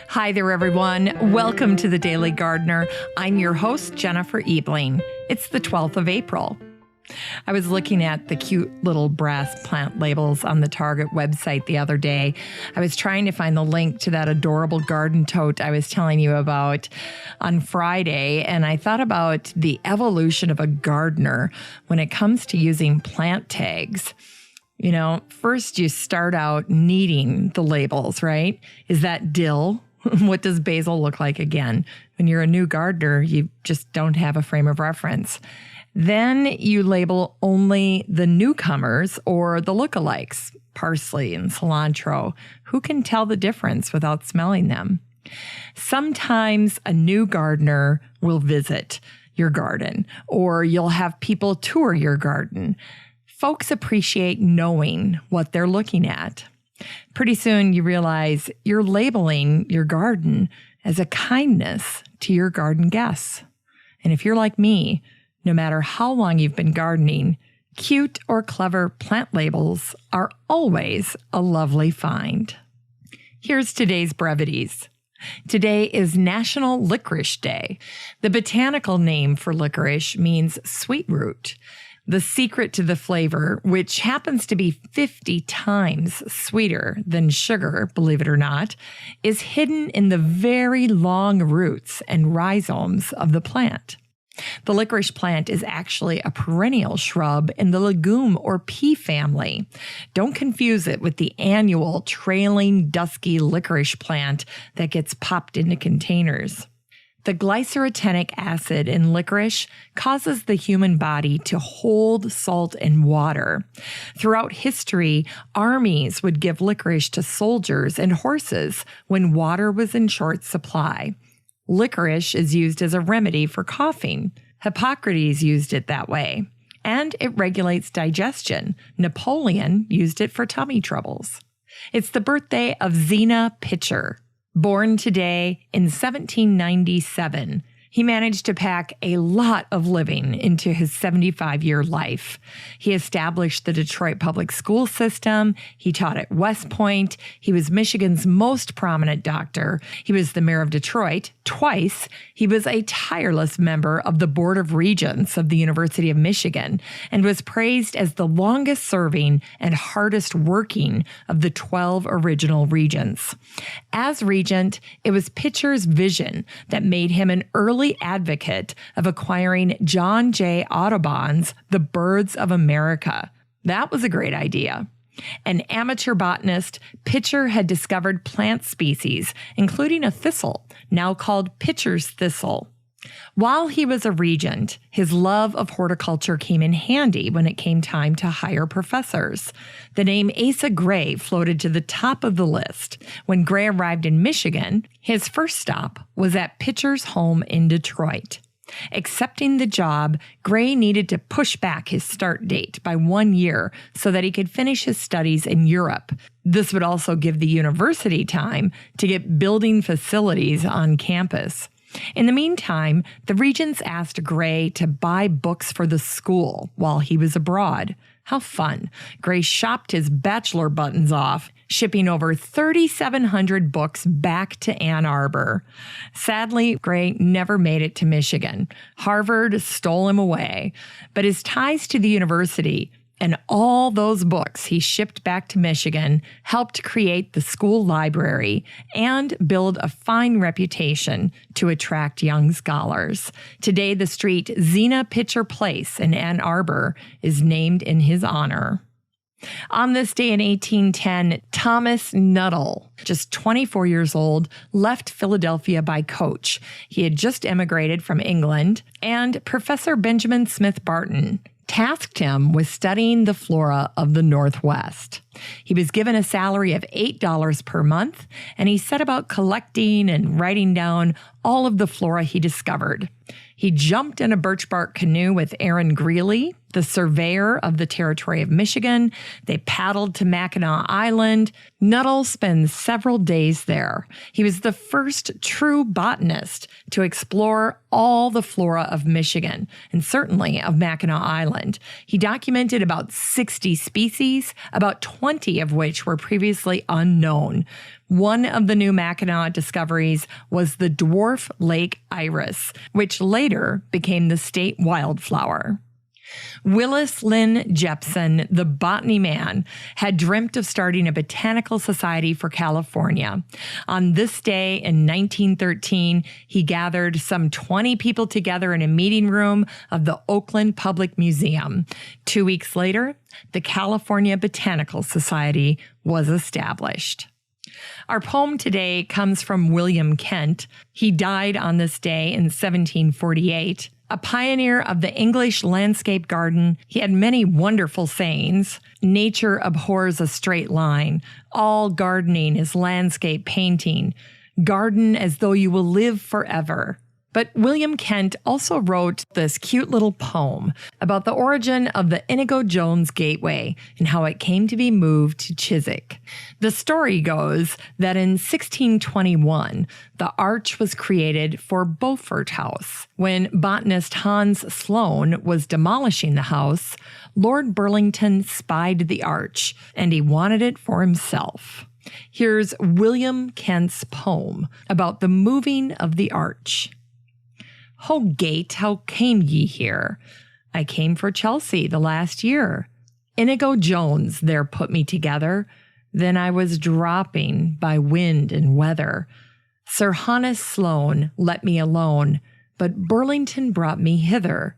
Hi there, everyone. Welcome to The Daily Gardener. I'm your host, Jennifer Ebling. It's the 12th of April. I was looking at the cute little brass plant labels on the Target website the other day. I was trying to find the link to that adorable garden tote I was telling you about on Friday, and I thought about the evolution of a gardener when it comes to using plant tags. You know, first you start out needing the labels, right? Is that dill? What does basil look like again? When you're a new gardener, you just don't have a frame of reference. Then you label only the newcomers or the lookalikes, parsley and cilantro. Who can tell the difference without smelling them? Sometimes a new gardener will visit your garden, or you'll have people tour your garden. Folks appreciate knowing what they're looking at. Pretty soon you realize you're labeling your garden as a kindness to your garden guests. And if you're like me, no matter how long you've been gardening, cute or clever plant labels are always a lovely find. Here's today's brevities. Today is National Licorice Day. The botanical name for licorice means sweet root. The secret to the flavor, which happens to be 50 times sweeter than sugar, believe it or not, is hidden in the very long roots and rhizomes of the plant. The licorice plant is actually a perennial shrub in the legume or pea family. Don't confuse it with the annual trailing dusky licorice plant that gets popped into containers. The glycerotenic acid in licorice causes the human body to hold salt and water. Throughout history, armies would give licorice to soldiers and horses when water was in short supply. Licorice is used as a remedy for coughing. Hippocrates used it that way. And it regulates digestion. Napoleon used it for tummy troubles. It's the birthday of Zina Pitcher. Born today in 1797, he managed to pack a lot of living into his 75-year life. He established the Detroit public school system. He taught at West Point. He was Michigan's most prominent doctor. He was the mayor of Detroit twice. He was a tireless member of the Board of Regents of the University of Michigan and was praised as the longest-serving and hardest-working of the 12 original regents. As regent, it was Pitcher's vision that made him an early advocate of acquiring John J. Audubon's The Birds of America. That was a great idea. An amateur botanist, Pitcher had discovered plant species, including a thistle, now called Pitcher's thistle. While he was a regent, his love of horticulture came in handy when it came time to hire professors. The name Asa Gray floated to the top of the list. When Gray arrived in Michigan, his first stop was at Pitcher's home in Detroit. Accepting the job, Gray needed to push back his start date by 1 year so that he could finish his studies in Europe. This would also give the university time to get building facilities on campus. In the meantime, the regents asked Gray to buy books for the school while he was abroad. How fun. Gray shopped his bachelor buttons off, shipping over 3,700 books back to Ann Arbor. Sadly, Gray never made it to Michigan. Harvard stole him away. But his ties to the university and all those books he shipped back to Michigan helped create the school library and build a fine reputation to attract young scholars. Today, the street Zina Pitcher Place in Ann Arbor is named in his honor. On this day in 1810, Thomas Nuttal, just 24 years old, left Philadelphia by coach. He had just emigrated from England, and Professor Benjamin Smith Barton tasked him with studying the flora of the Northwest. He was given a salary of $8 per month, and he set about collecting and writing down all of the flora he discovered. He jumped in a birch bark canoe with Aaron Greeley, the surveyor of the territory of Michigan. They paddled to Mackinac Island. Nuttal spends several days there. He was the first true botanist to explore all the flora of Michigan, and certainly of Mackinac Island. He documented about 60 species, about 20 of which were previously unknown. One of the new Mackinac discoveries was the dwarf lake iris, which later became the state wildflower. Willis Lynn Jepson, the botany man, had dreamt of starting a botanical society for California. On this day in 1913, he gathered some 20 people together in a meeting room of the Oakland Public Museum. 2 weeks later, the California Botanical Society was established. Our poem today comes from William Kent. He died on this day in 1748. A pioneer of the English landscape garden, he had many wonderful sayings. Nature abhors a straight line. All gardening is landscape painting. Garden as though you will live forever. But William Kent also wrote this cute little poem about the origin of the Inigo Jones Gateway and how it came to be moved to Chiswick. The story goes that in 1621, the arch was created for Beaufort House. When botanist Hans Sloane was demolishing the house, Lord Burlington spied the arch, and he wanted it for himself. Here's William Kent's poem about the moving of the arch. Ho gate, how came ye here? I came for Chelsea the last year. Inigo Jones there put me together. Then I was dropping by wind and weather. Sir Hannes Sloane let me alone, but Burlington brought me hither.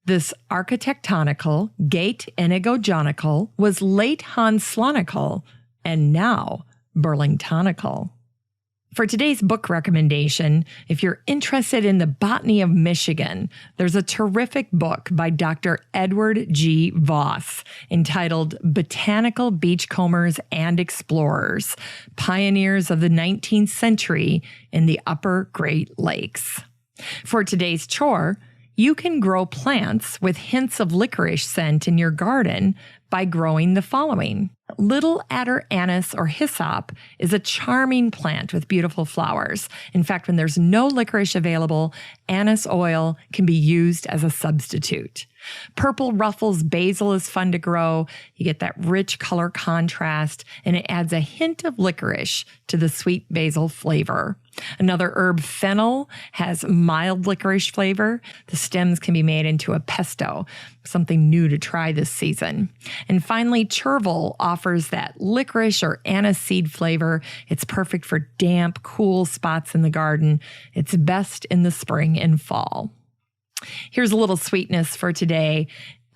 This architectonical, gate Inigo Jonical was late Hans Slonical, and now Burlingtonical. For today's book recommendation, if you're interested in the botany of Michigan, there's a terrific book by Dr. Edward G. Voss entitled Botanical Beachcombers and Explorers, Pioneers of the 19th Century in the Upper Great Lakes. For today's chore, you can grow plants with hints of licorice scent in your garden by growing the following. Little adder anise or hyssop is a charming plant with beautiful flowers. In fact, when there's no licorice available, anise oil can be used as a substitute. Purple Ruffles basil is fun to grow. You get that rich color contrast, and it adds a hint of licorice to the sweet basil flavor. Another herb, fennel, has mild licorice flavor. The stems can be made into a pesto, something new to try this season. And finally, chervil offers that licorice or anise seed flavor. It's perfect for damp, cool spots in the garden. It's best in the spring and fall. Here's a little sweetness for today.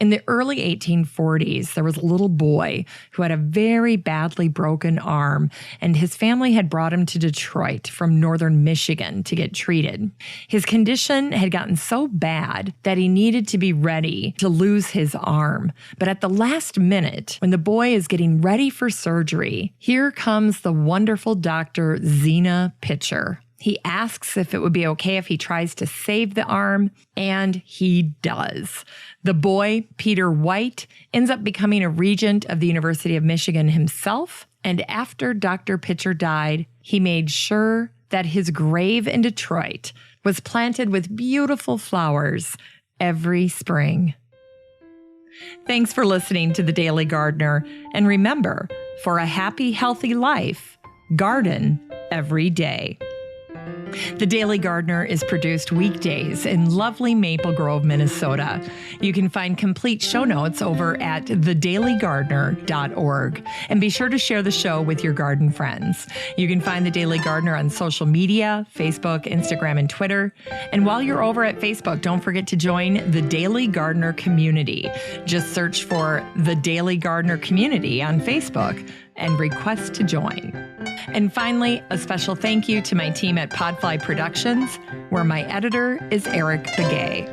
In the early 1840s, there was a little boy who had a very badly broken arm, and his family had brought him to Detroit from northern Michigan to get treated. His condition had gotten so bad that he needed to be ready to lose his arm. But at the last minute, when the boy is getting ready for surgery, here comes the wonderful Dr. Zina Pitcher. He asks if it would be okay if he tries to save the arm, and he does. The boy, Peter White, ends up becoming a regent of the University of Michigan himself, and after Dr. Pitcher died, he made sure that his grave in Detroit was planted with beautiful flowers every spring. Thanks for listening to The Daily Gardener, and remember, for a happy, healthy life, garden every day. The Daily Gardener is produced weekdays in lovely Maple Grove, Minnesota. You can find complete show notes over at thedailygardener.org. And be sure to share the show with your garden friends. You can find The Daily Gardener on social media, Facebook, Instagram, and Twitter. And while you're over at Facebook, don't forget to join the Daily Gardener community. Just search for The Daily Gardener Community on Facebook and request to join. And finally, a special thank you to my team at Podfly Productions, where my editor is Eric Begay.